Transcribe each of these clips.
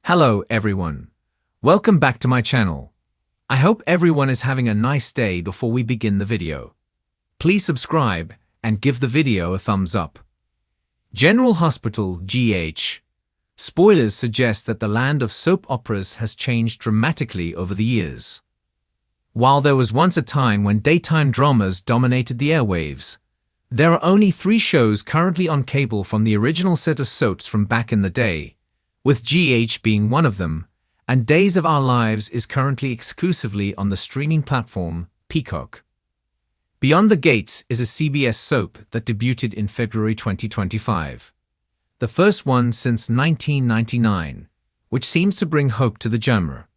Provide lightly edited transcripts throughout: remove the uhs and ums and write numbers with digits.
Hello everyone. Welcome back to my channel. I hope everyone is having a nice day before we begin the video. Please subscribe and give the video a thumbs up. General Hospital GH. Spoilers suggest that the land of soap operas has changed dramatically over the years. While there was once a time when daytime dramas dominated the airwaves, there are only 3 shows currently on cable from the original set of soaps from back in the day, with GH being one of them, and Days of Our Lives is currently exclusively on the streaming platform Peacock. Beyond the Gates is a CBS soap that debuted in February 2025. The first one since 1999, which seems to bring hope to the genre.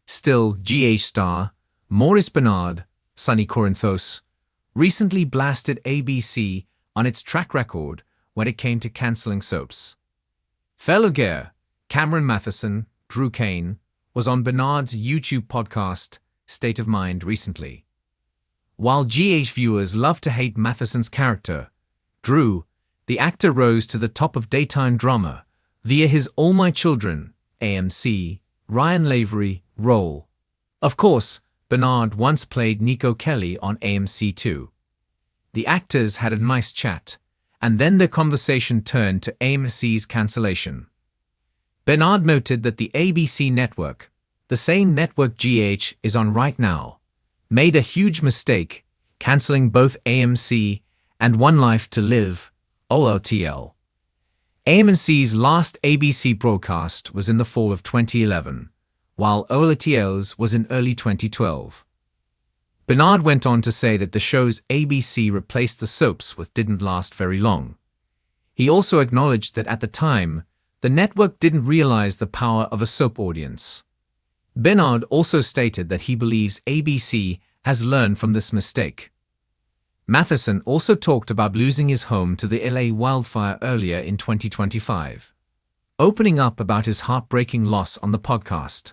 Still, GH star Maurice Benard, Sonny Corinthos, recently blasted ABC on its track record when it came to cancelling soaps. Fellow Gare, Cameron Matheson, Drew Kane, was on Benard's YouTube podcast, State of Mind, recently. While GH viewers love to hate Matheson's character, Drew, the actor, rose to the top of daytime drama via his All My Children, AMC, Ryan Lavery role. Of course, Benard once played Nico Kelly on AMC too. The actors had a nice chat, and then their conversation turned to AMC's cancellation. Benard noted that the ABC network, the same network GH is on right now, made a huge mistake, cancelling both AMC and One Life to Live, OLTL. AMC's last ABC broadcast was in the fall of 2011, while OLTL's was in early 2012. Benard went on to say that the shows ABC replaced the soaps with didn't last very long. He also acknowledged that at the time, the network didn't realize the power of a soap audience. Benard also stated that he believes ABC has learned from this mistake. Matheson also talked about losing his home to the LA wildfire earlier in 2025, opening up about his heartbreaking loss on the podcast.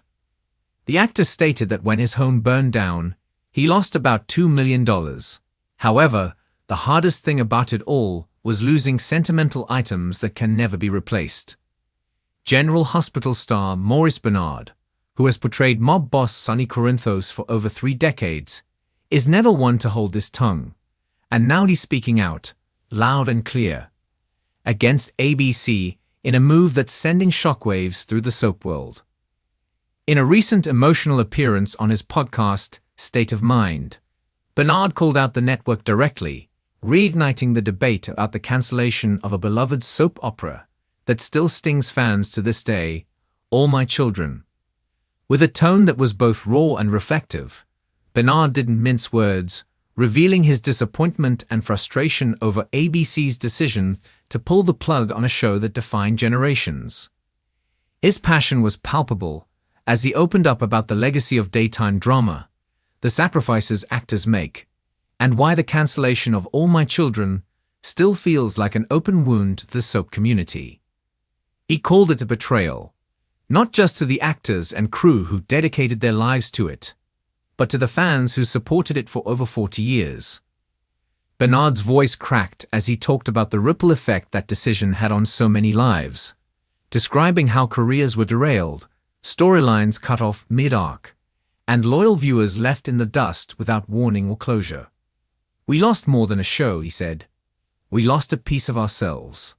The actor stated that when his home burned down, he lost about $2 million. However, the hardest thing about it all was losing sentimental items that can never be replaced. General Hospital star Maurice Benard, who has portrayed mob boss Sonny Corinthos for over 3 decades, is never one to hold his tongue, and now he's speaking out, loud and clear, against ABC in a move that's sending shockwaves through the soap world. In a recent emotional appearance on his podcast, State of Mind, Benard called out the network directly, reigniting the debate about the cancellation of a beloved soap opera that still stings fans to this day, All My Children. With a tone that was both raw and reflective, Benard didn't mince words, revealing his disappointment and frustration over ABC's decision to pull the plug on a show that defined generations. His passion was palpable as he opened up about the legacy of daytime drama, the sacrifices actors make, and why the cancellation of All My Children still feels like an open wound to the soap community. He called it a betrayal, not just to the actors and crew who dedicated their lives to it, but to the fans who supported it for over 40 years. Benard's voice cracked as he talked about the ripple effect that decision had on so many lives, describing how careers were derailed, storylines cut off mid-arc, and loyal viewers left in the dust without warning or closure. "We lost more than a show," he said. "We lost a piece of ourselves."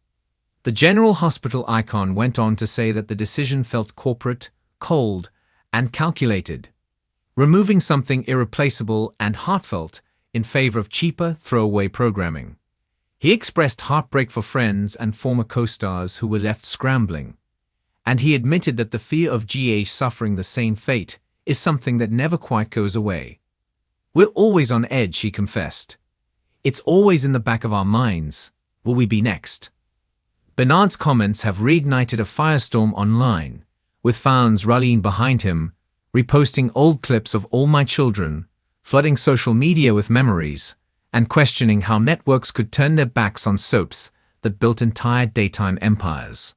The General Hospital icon went on to say that the decision felt corporate, cold, and calculated, removing something irreplaceable and heartfelt in favor of cheaper, throwaway programming. He expressed heartbreak for friends and former co-stars who were left scrambling, and he admitted that the fear of GH suffering the same fate is something that never quite goes away. "We're always on edge," he confessed. "It's always in the back of our minds. Will we be next?" Benard's comments have reignited a firestorm online, with fans rallying behind him, reposting old clips of All My Children, flooding social media with memories, and questioning how networks could turn their backs on soaps that built entire daytime empires.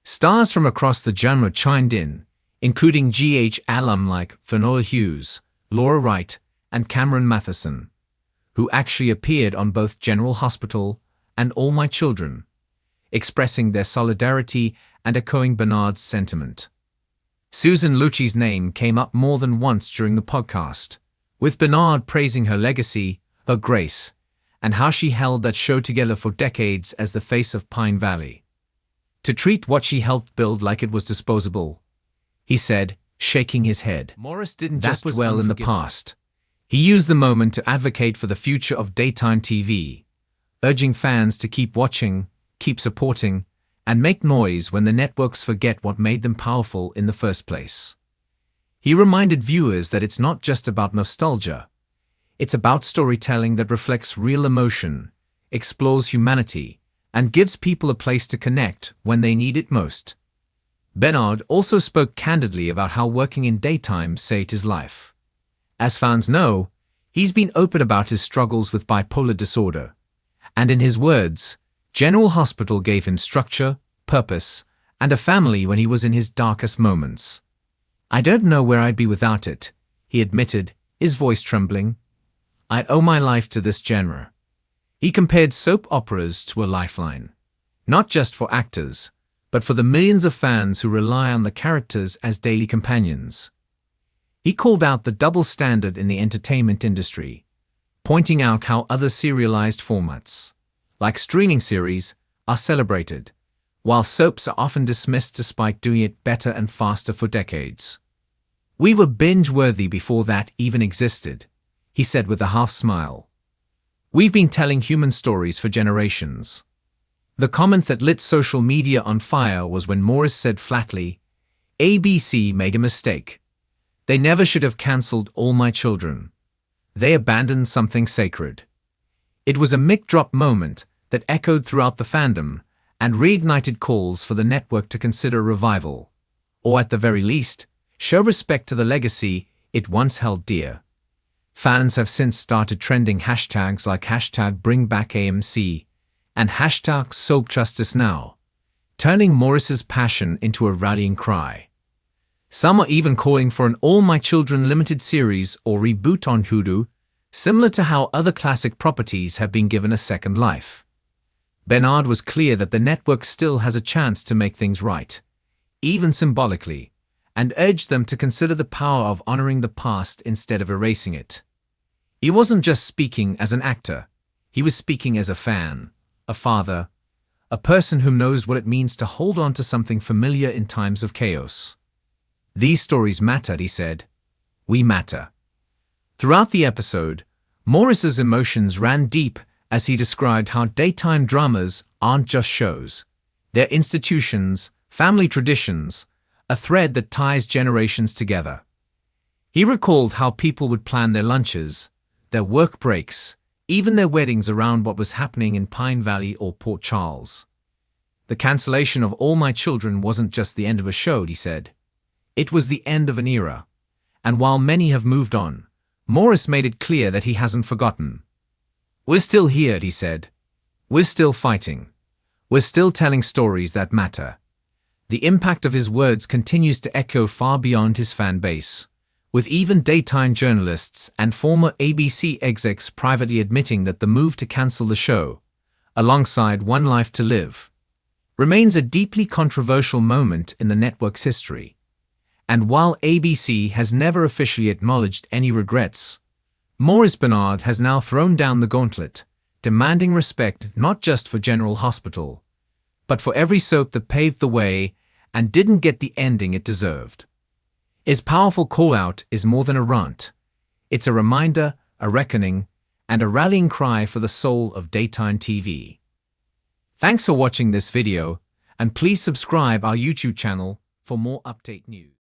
Stars from across the genre chimed in, including GH alum like Finola Hughes, Laura Wright, and Cameron Matheson, who actually appeared on both General Hospital and All My Children. expressing their solidarity and echoing Benard's sentiment. Susan Lucci's name came up more than once during the podcast, with Benard praising her legacy, her grace, and how she held that show together for decades as the face of Pine Valley. To treat what she helped build like it was disposable, he said, shaking his head. Maurice didn't just dwell in the past. He used the moment to advocate for the future of daytime TV, urging fans to keep watching, keep supporting, and make noise when the networks forget what made them powerful in the first place. He reminded viewers that it's not just about nostalgia. It's about storytelling that reflects real emotion, explores humanity, and gives people a place to connect when they need it most. Benard also spoke candidly about how working in daytime saved his life. As fans know, he's been open about his struggles with bipolar disorder, and in his words, General Hospital gave him structure, purpose, and a family when he was in his darkest moments. "I don't know where I'd be without it," he admitted, his voice trembling. "I owe my life to this genre." He compared soap operas to a lifeline, not just for actors, but for the millions of fans who rely on the characters as daily companions. He called out the double standard in the entertainment industry, pointing out how other serialized formats, like streaming series, are celebrated, while soaps are often dismissed despite doing it better and faster for decades. "We were binge-worthy before that even existed," he said with a half-smile. "We've been telling human stories for generations." The comment that lit social media on fire was when Maurice said flatly, "ABC made a mistake. They never should have cancelled All My Children. They abandoned something sacred." It was a mic-drop moment that echoed throughout the fandom and reignited calls for the network to consider revival, or at the very least, show respect to the legacy it once held dear. Fans have since started trending hashtags like #BringBackAMC and #SoapJusticeNow, turning Maurice's passion into a rallying cry. Some are even calling for an All My Children limited series or reboot on Hulu, similar to how other classic properties have been given a second life. Benard was clear that the network still has a chance to make things right, even symbolically, and urged them to consider the power of honoring the past instead of erasing it. He wasn't just speaking as an actor, he was speaking as a fan, a father, a person who knows what it means to hold on to something familiar in times of chaos. "These stories matter," he said. "We matter." Throughout the episode, Maurice's emotions ran deep as he described how daytime dramas aren't just shows. They're institutions, family traditions, a thread that ties generations together. He recalled how people would plan their lunches, their work breaks, even their weddings around what was happening in Pine Valley or Port Charles. "The cancellation of All My Children wasn't just the end of a show," he said. "It was the end of an era. And while many have moved on, Maurice made it clear that he hasn't forgotten. We're still here," he said. "We're still fighting. We're still telling stories that matter." The impact of his words continues to echo far beyond his fan base, with even daytime journalists and former ABC execs privately admitting that the move to cancel the show, alongside One Life to Live, remains a deeply controversial moment in the network's history. And while ABC has never officially acknowledged any regrets, Maurice Benard has now thrown down the gauntlet, demanding respect not just for General Hospital, but for every soap that paved the way and didn't get the ending it deserved. His powerful call-out is more than a rant. It's a reminder, a reckoning, and a rallying cry for the soul of daytime TV. Thanks for watching this video, and please subscribe our YouTube channel for more update news.